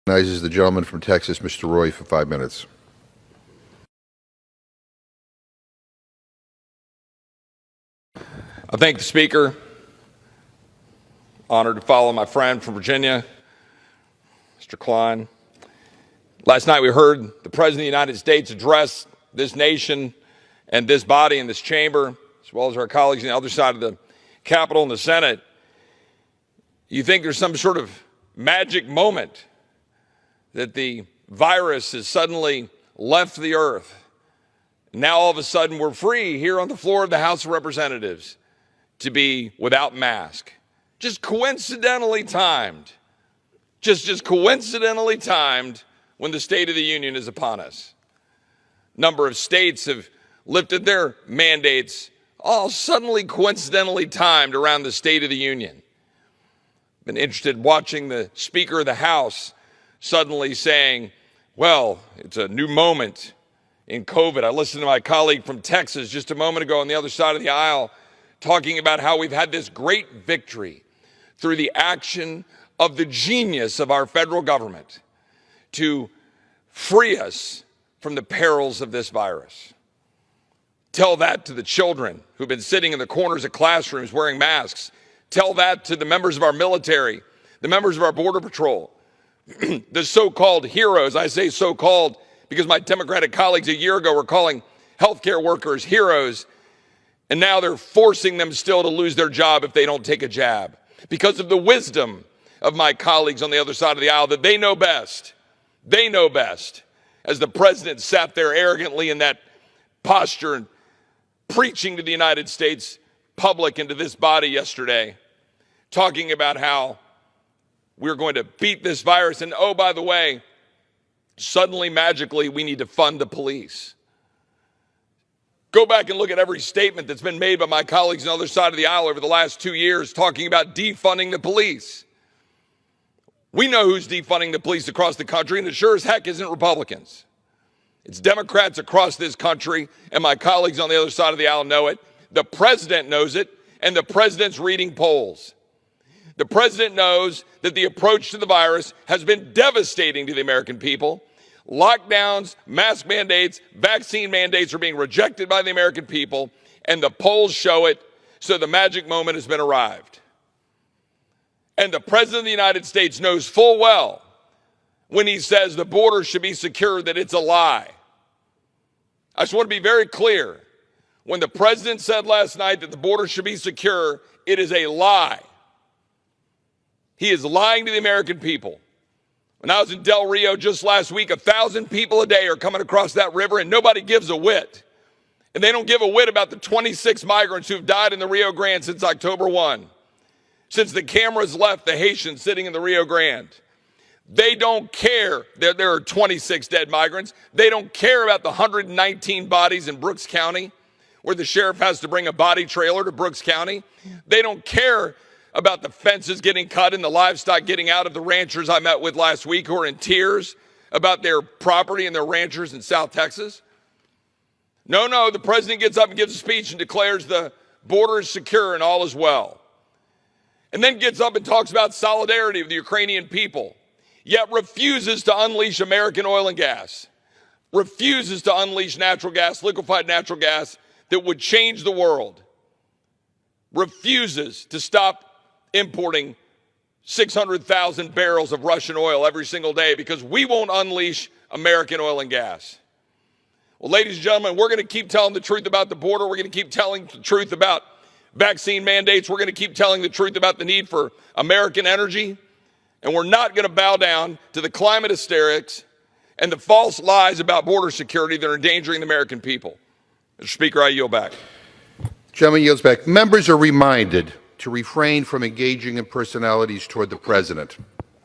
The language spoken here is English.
Recognizes the gentleman from Texas, Mr. Roy, for 5 minutes. I thank the Speaker. Honored to follow my friend from Virginia, Mr. Klein. Last night we heard the President of the United States address this nation and this body in this chamber, as well as our colleagues on the other side of the Capitol and the Senate. You think there's some sort of magic moment that the virus has suddenly left the earth. Now all of a sudden we're free here on the floor of the House of Representatives to be without mask. Just coincidentally timed. Just coincidentally timed when the State of the Union is upon us. Number of states have lifted their mandates, all suddenly coincidentally timed around the State of the Union. Been interested in watching the Speaker of the House suddenly saying, well, it's a new moment in COVID. I listened to my colleague from Texas just a moment ago on the other side of the aisle talking about how we've had this great victory through the action of the genius of our federal government to free us from the perils of this virus. Tell that to the children who've been sitting in the corners of classrooms wearing masks. Tell that to the members of our military, the members of our Border Patrol, the so-called heroes. I say so-called because my Democratic colleagues a year ago were calling healthcare workers heroes, and now they're forcing them still to lose their job if they don't take a jab because of the wisdom of my colleagues on the other side of the aisle that they know best. They know best. As the president sat there arrogantly in that posture and preaching to the United States public and to this body yesterday, talking about how we're going to beat this virus. And oh, by the way, suddenly, magically, we need to fund the police. Go back and look at every statement that's been made by my colleagues on the other side of the aisle over the last 2 years talking about defunding the police. We know who's defunding the police across the country, and it sure as heck isn't Republicans. It's Democrats across this country, and my colleagues on the other side of the aisle know it. The president knows it, and the president's reading polls. The president knows that the approach to the virus has been devastating to the American people. Lockdowns, mask mandates, vaccine mandates are being rejected by the American people, and the polls show it, so the magic moment has been arrived. And the President of the United States knows full well when he says the border should be secure that it's a lie. I just want to be very clear. When the President said last night that the border should be secure, it is a lie. He is lying to the American people. When I was in Del Rio just last week, 1,000 people a day are coming across that river and nobody gives a whit. And they don't give a whit about the 26 migrants who've died in the Rio Grande since October 1. Since the cameras left the Haitians sitting in the Rio Grande. They don't care that there are 26 dead migrants. They don't care about the 119 bodies in Brooks County, where the sheriff has to bring a body trailer to Brooks County. They don't care about the fences getting cut and the livestock getting out of the ranchers I met with last week who are in tears about their property and their ranchers in South Texas. No, the president gets up and gives a speech and declares the border is secure and all is well. And then gets up and talks about solidarity with the Ukrainian people, yet refuses to unleash American oil and gas, refuses to unleash natural gas, liquefied natural gas that would change the world, refuses to stop importing 600,000 barrels of Russian oil every single day because we won't unleash American oil and gas. Well, ladies and gentlemen, we're going to keep telling the truth about the border. We're going to keep telling the truth about vaccine mandates. We're going to keep telling the truth about the need for American energy. And we're not going to bow down to the climate hysterics and the false lies about border security that are endangering the American people. Mr. Speaker, I yield back. Gentleman yields back. Members are reminded to refrain from engaging in personalities toward the president.